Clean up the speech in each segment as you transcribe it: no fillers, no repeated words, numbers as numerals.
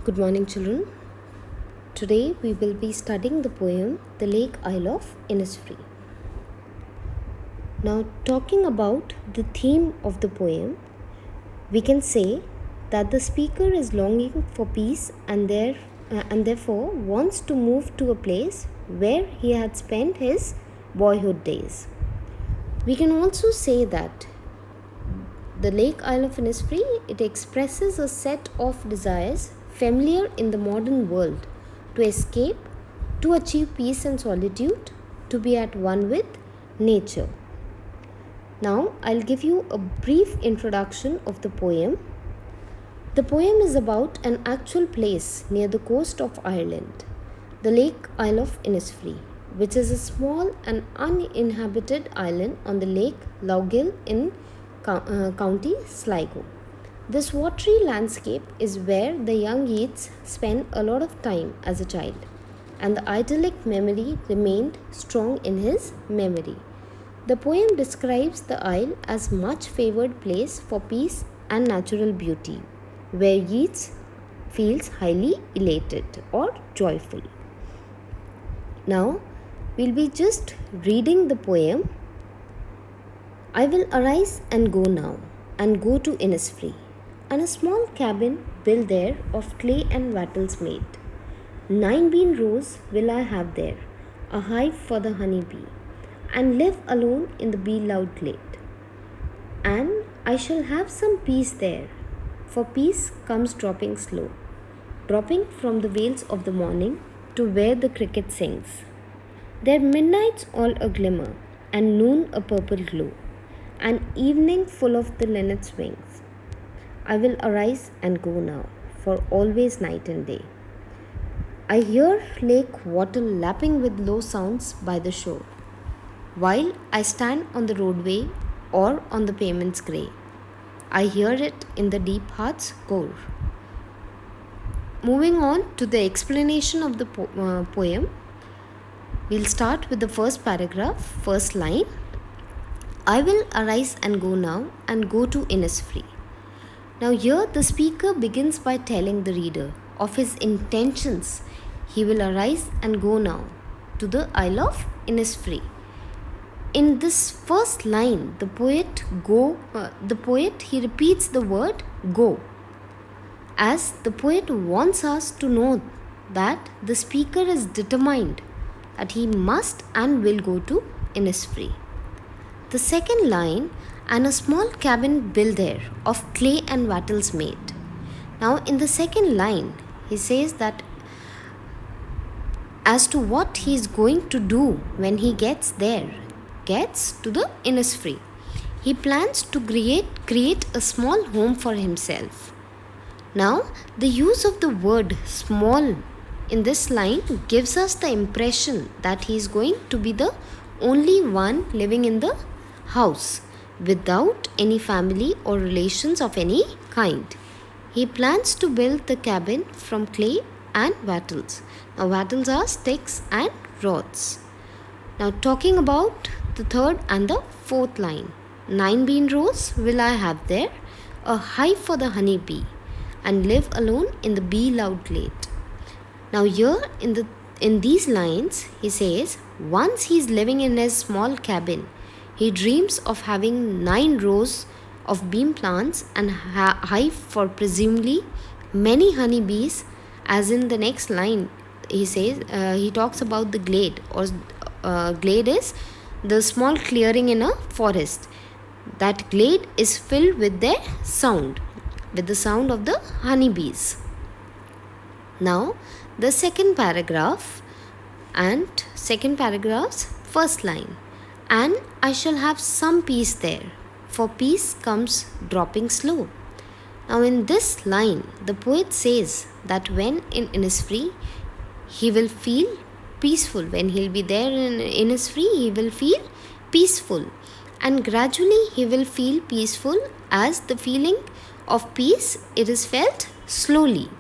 Good morning, children. Today we will be studying the poem The Lake Isle of Innisfree. Now, talking about the theme of the poem, we can say that the speaker is longing for peace and therefore wants to move to a place where he had spent his boyhood days. We can also say that the Lake Isle of Innisfree, it expresses a set of desires familiar in the modern world to escape, to achieve peace and solitude, to be at one with nature. Now, I'll give you a brief introduction of the poem. The poem is about an actual place near the coast of Ireland, the Lake Isle of Innisfree, which is a small and uninhabited island on the Lake Loughill in County Sligo. This watery landscape is where the young Yeats spent a lot of time as a child, and the idyllic memory remained strong in his memory. The poem describes the isle as much favoured place for peace and natural beauty, where Yeats feels highly elated or joyful. Now, we'll be just reading the poem. I will arise and go now, and go to Innisfree, and a small cabin built there of clay and wattles made. 9 bean rows will I have there, a hive for the honey bee, and live alone in the bee-loud glade. And I shall have some peace there, for peace comes dropping slow, dropping from the vales of the morning to where the cricket sings. Their midnights all a glimmer, and noon a purple glow, and evening full of the linnet's wings. I will arise and go now, for always night and day. I hear lake water lapping with low sounds by the shore, while I stand on the roadway or on the pavement's grey. I hear it in the deep heart's core. Moving on to the explanation of the poem, we'll start with the first paragraph, first line. I will arise and go now, and go to Innisfree. Now here the speaker begins by telling the reader of his intentions. He will arise and go now to the Isle of Innisfree. In this first line, the poet he repeats the word go, as the poet wants us to know that the speaker is determined that he must and will go to Innisfree. The second line, and a small cabin built there of clay and wattles made. Now in the second line, he says that as to what he is going to do when he gets to the Innisfree. He plans to create a small home for himself. Now, the use of the word small in this line gives us the impression that he is going to be the only one living in the house, without any family or relations of any kind. He plans to build the cabin from clay and wattles. Now, wattles are sticks and rods. Now, talking about the third and the fourth line. 9 bean rows will I have there, a hive for the honey bee, and live alone in the bee-loud glade. Now, here in these lines, he says, once he is living in his small cabin, he dreams of having 9 rows of bean plants and hive for presumably many honey bees. As in the next line, he says, he talks about the glade, or glade is the small clearing in a forest. That glade is filled with the sound of the honey bees. Now, the second paragraph's first line. And I shall have some peace there, for peace comes dropping slow. Now in this line, the poet says that when in Innisfree, he will feel peaceful. When he'll be there in Innisfree, he will feel peaceful. And gradually he will feel peaceful, as the feeling of peace, it is felt slowly.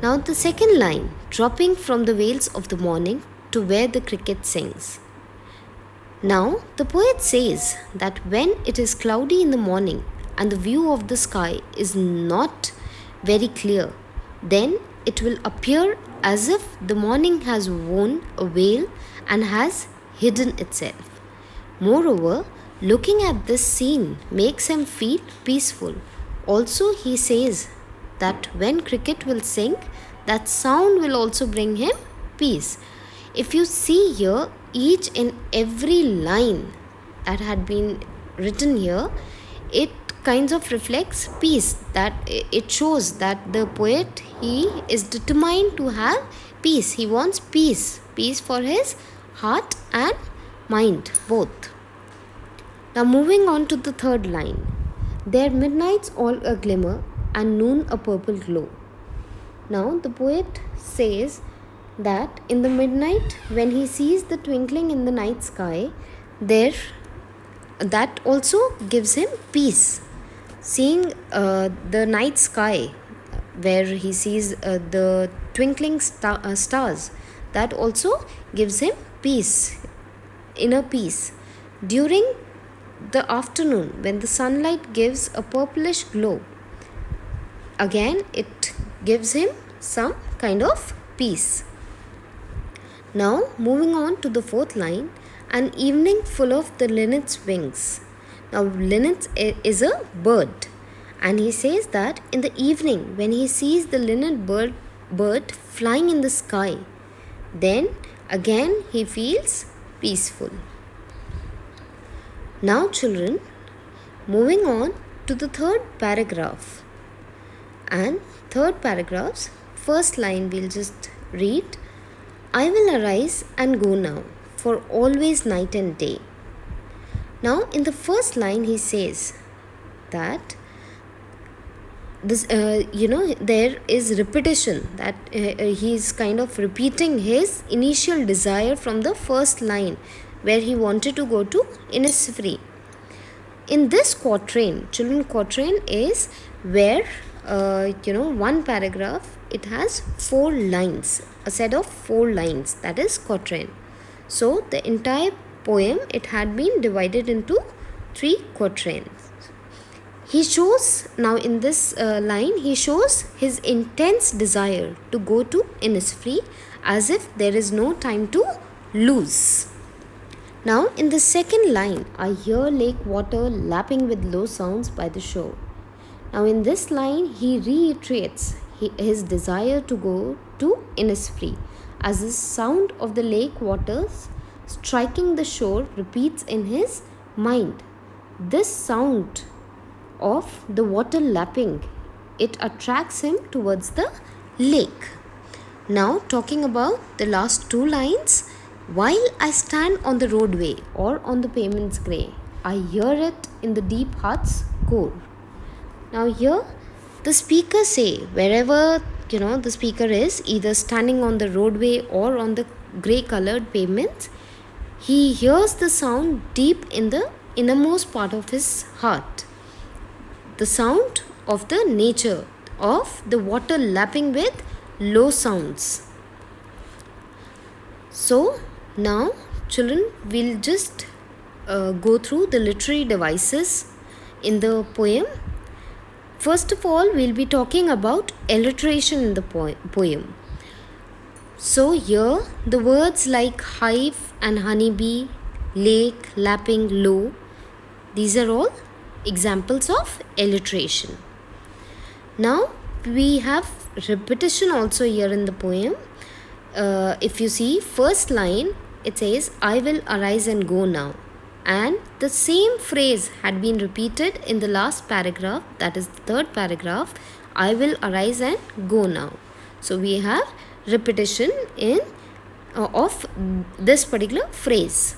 Now the second line, dropping from the vales of the morning to where the cricket sings. Now, the poet says that when it is cloudy in the morning and the view of the sky is not very clear, Then it will appear as if the morning has worn a veil and has hidden itself. Moreover, looking at this scene makes him feel peaceful. Also, he says that when cricket will sing, that sound will also bring him peace. If you see here, each and every line that had been written here, it kinds of reflects peace. That it shows that the poet, he is determined to have peace. He wants peace for his heart and mind both. Now moving on to the third line. There midnights all a glimmer and noon a purple glow. Now the poet says that in the midnight, when he sees the twinkling in the night sky, there that also gives him peace. Seeing the night sky where he sees the twinkling stars, that also gives him peace, inner peace. During the afternoon, when the sunlight gives a purplish glow, again it gives him some kind of peace. Now moving on to the fourth line, an evening full of the linnet's wings. Now linnet is a bird, and he says that in the evening when he sees the linnet bird flying in the sky, then again he feels peaceful. Now children, moving on to the third paragraph. And third paragraph's first line we'll just read. I will arise and go now, for always night and day. Now in the first line he says that this there is repetition, that he is kind of repeating his initial desire from the first line where he wanted to go to Innisfree. In this quatrain, children, quatrain is where one paragraph, it has 4 lines, a set of 4 lines, that is quatrain. So the entire poem, it had been divided into 3 quatrains. He shows, now in this line, he shows his intense desire to go to Innisfree as if there is no time to lose. Now in the second line, I hear lake water lapping with low sounds by the shore. Now in this line, he reiterates his desire to go to Innisfree as the sound of the lake waters striking the shore repeats in his mind. This sound of the water lapping, it attracts him towards the lake. Now talking about the last 2 lines, while I stand on the roadway or on the pavement's grey, I hear it in the deep heart's core. Now here the speaker say, wherever the speaker is either standing on the roadway or on the grey colored pavements, he hears the sound deep in the innermost part of his heart. The sound of the nature of the water lapping with low sounds. So now children, we'll just go through the literary devices in the poem. First of all, we'll be talking about alliteration in the poem. So here the words like hive and honeybee, lake, lapping, low, these are all examples of alliteration. Now we have repetition also here in the poem. If you see first line, it says I will arise and go now, and the same phrase had been repeated in the last paragraph, that is the third paragraph, I will arise and go now. So we have repetition in of this particular phrase.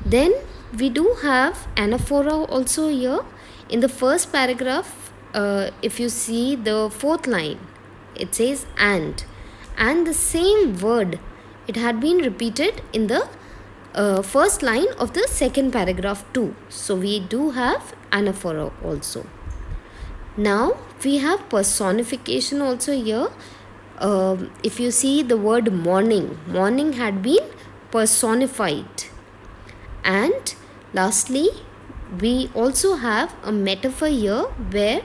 Then we do have anaphora also here in the first paragraph. If you see the fourth line, it says and the same word, it had been repeated in the first line of the second paragraph too. So we do have anaphora also. Now we have personification also here. If you see the word morning had been personified. And lastly, we also have a metaphor here where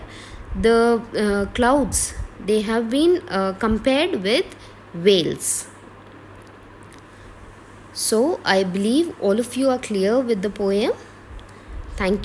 the clouds they have been compared with whales. So I believe all of you are clear with the poem. Thank you.